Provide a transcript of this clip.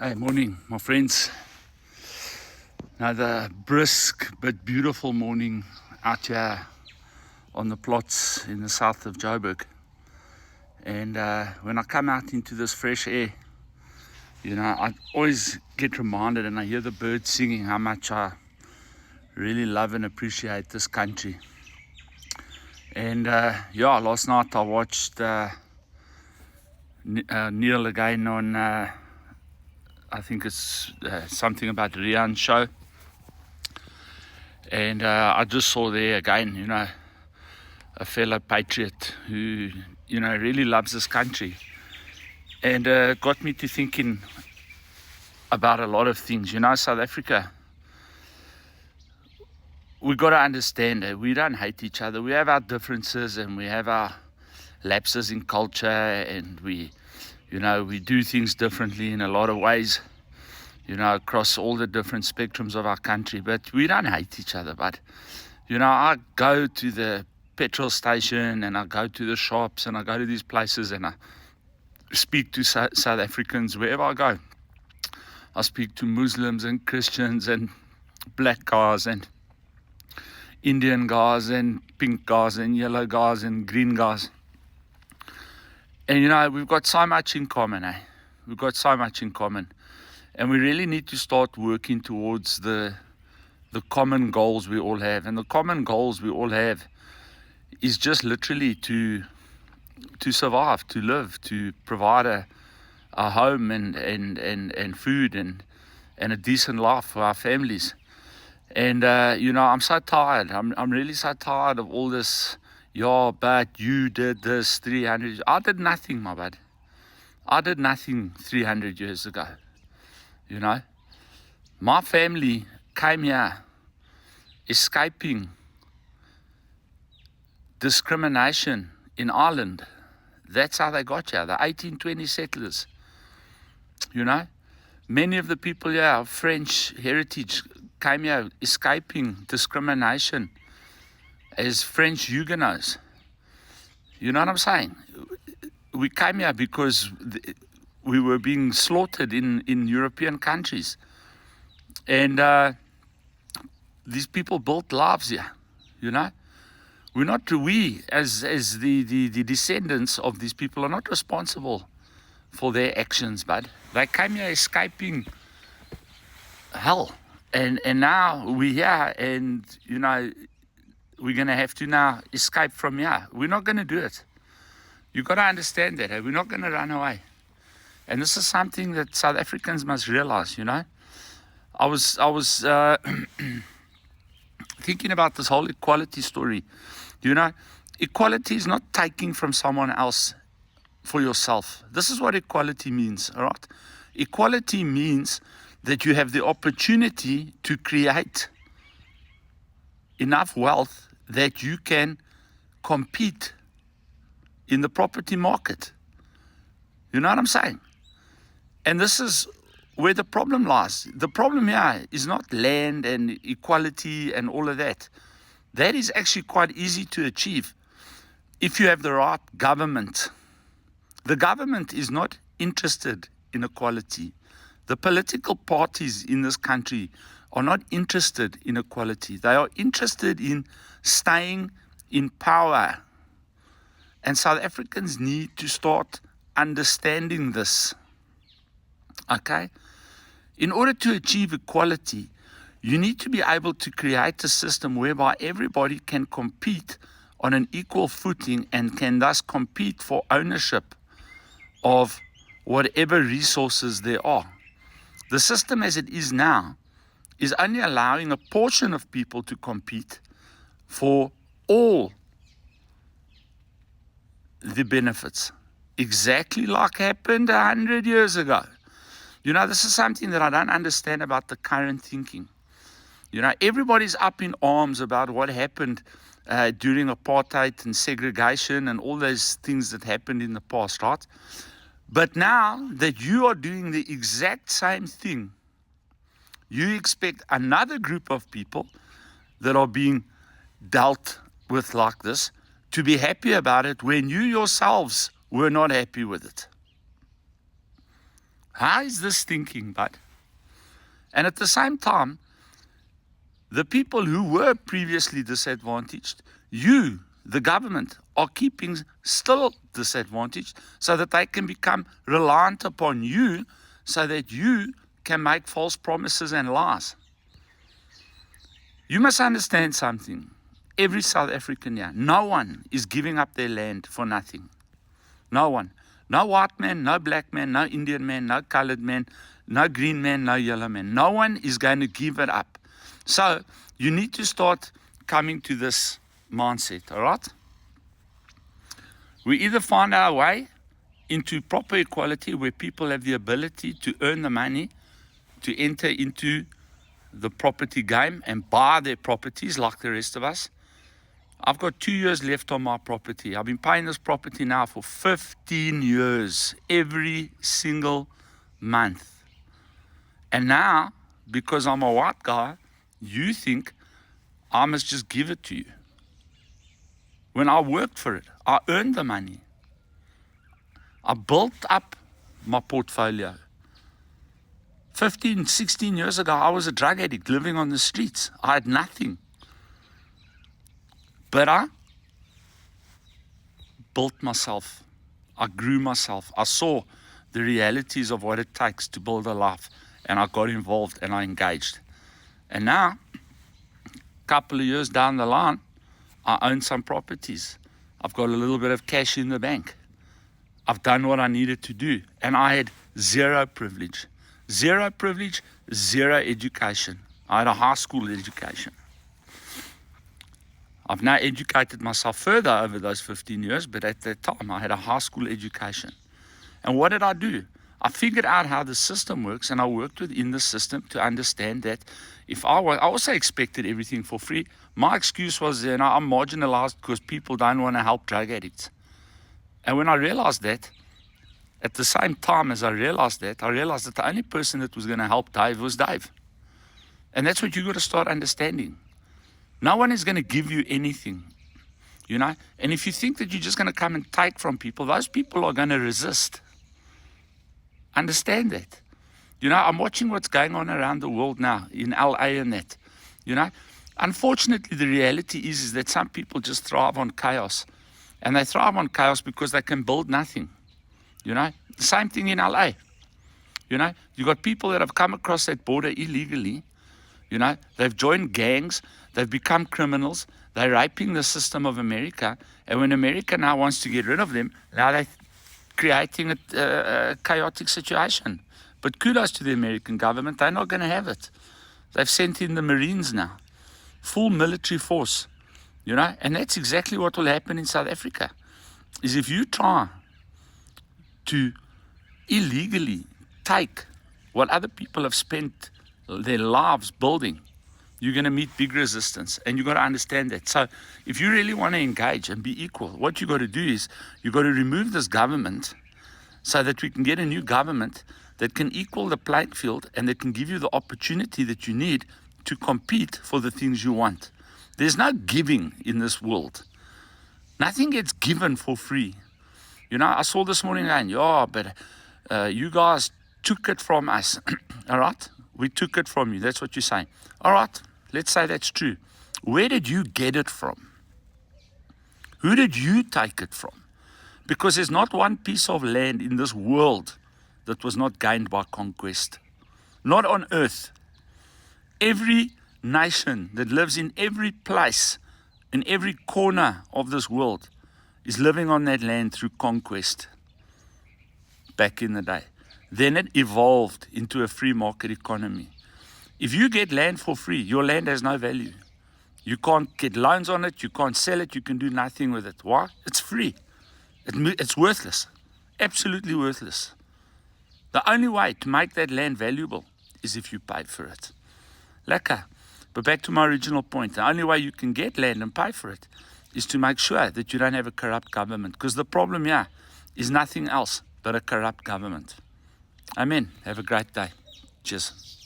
Hey, morning, my friends. Another brisk but beautiful morning out here on the plots in the south of Joburg. And when I come out into this fresh air, I always get reminded and I hear the birds singing how much I really love and appreciate this country. And last night I watched Neil again on, I think it's something about Rian's show. And I just saw there again, a fellow patriot who, really loves this country. And got me to thinking about a lot of things. South Africa, we got to understand that we don't hate each other. We have our differences and we have our lapses in culture, and we do things differently in a lot of ways, across all the different spectrums of our country. But we don't hate each other. But, I go to the petrol station and I go to the shops and I go to these places and I speak to South Africans wherever I go. I speak to Muslims and Christians and black guys and Indian guys and pink guys and yellow guys and green guys. And we've got so much in common, We've got so much in common. And we really need to start working towards the common goals we all have. And the common goals we all have is just literally to survive, to live, to provide a home and food and a decent life for our families. And I'm so tired. I'm really so tired of all this. Yeah, but you did this 300. I did nothing, my bud. I did nothing 300 years ago. My family came here escaping discrimination in Ireland. That's how they got here, the 1820 settlers. Many of the people here of French heritage came here escaping discrimination as French Huguenots. You know what I'm saying? We came here because we were being slaughtered in European countries. And these people built lives here, We as the descendants of these people are not responsible for their actions, but they came here escaping hell. And now we're here and, we're going to have to now escape from here. We're not going to do it. You've got to understand that. We're not going to run away. And this is something that South Africans must realize, I was thinking about this whole equality story. Equality is not taking from someone else for yourself. This is what equality means, all right? Equality means that you have the opportunity to create enough wealth that you can compete in the property market. You know what I'm saying? And this is where the problem lies. The problem here is not land and equality and all of that. That is actually quite easy to achieve if you have the right government. The government is not interested in equality. The political parties in this country are not interested in equality. They are interested in staying in power. And South Africans need to start understanding this. Okay? In order to achieve equality, you need to be able to create a system whereby everybody can compete on an equal footing and can thus compete for ownership of whatever resources there are. The system as it is now is only allowing a portion of people to compete for all the benefits, exactly like happened 100 years ago. This is something that I don't understand about the current thinking. Everybody's up in arms about what happened during apartheid and segregation and all those things that happened in the past, right? But now that you are doing the exact same thing, you expect another group of people that are being dealt with like this to be happy about it when you yourselves were not happy with it. How is this thinking, bud? And at the same time, the people who were previously disadvantaged, you, the government, are keeping still disadvantaged so that they can become reliant upon you so that you can make false promises and lies. You must understand something. Every South African here, no one is giving up their land for nothing. No one. No white man, no black man, no Indian man, no colored man, no green man, no yellow man. No one is going to give it up. So you need to start coming to this mindset, all right? We either find our way into proper equality where people have the ability to earn the money to enter into the property game and buy their properties like the rest of us. I've got 2 years left on my property. I've been paying this property now for 15 years, every single month. And now, because I'm a white guy, you think I must just give it to you. When I worked for it, I earned the money. I built up my portfolio. 15, 16 years ago, I was a drug addict living on the streets. I had nothing. But I built myself. I grew myself. I saw the realities of what it takes to build a life. And I got involved and I engaged. And now, a couple of years down the line, I own some properties. I've got a little bit of cash in the bank. I've done what I needed to do. And I had zero privilege. Zero privilege, zero education. I had a high school education. I've now educated myself further over those 15 years, but at that time I had a high school education. And what did I do? I figured out how the system works, and I worked within the system to understand that if I also expected everything for free. My excuse was, I'm marginalized because people don't want to help drug addicts. And when I realized that, at the same time as I realized that the only person that was going to help Dave was Dave. And that's what you got to start understanding. No one is going to give you anything, And if you think that you're just going to come and take from people, those people are going to resist. Understand that. I'm watching what's going on around the world now, in LA and that. Unfortunately, the reality is that some people just thrive on chaos. And they thrive on chaos because they can build nothing. The same thing in LA. You got people that have come across that border illegally. They've joined gangs. They've become criminals. They're raping the system of America. And when America now wants to get rid of them, now they're creating a chaotic situation. But kudos to the American government. They're not going to have it. They've sent in the Marines now. Full military force. And that's exactly what will happen in South Africa. Is if you try to illegally take what other people have spent their lives building, you're going to meet big resistance. And you've got to understand that. So if you really want to engage and be equal, what you've got to do is you've got to remove this government so that we can get a new government that can equal the playing field and that can give you the opportunity that you need to compete for the things you want. There's no giving in this world. Nothing gets given for free. I saw this morning going, but you guys took it from us. All right? We took it from you. That's what you're saying. All right, let's say that's true. Where did you get it from? Who did you take it from? Because there's not one piece of land in this world that was not gained by conquest. Not on earth. Every nation that lives in every place, in every corner of this world, is living on that land through conquest back in the day. Then it evolved into a free market economy. If you get land for free, your land has no value. You can't get loans on it, you can't sell it, you can do nothing with it. Why? It's free. It's worthless. Absolutely worthless. The only way to make that land valuable is if you pay for it. Lekker. But back to my original point, the only way you can get land and pay for it is to make sure that you don't have a corrupt government. Because the problem here is nothing else but a corrupt government. Amen. Have a great day. Cheers.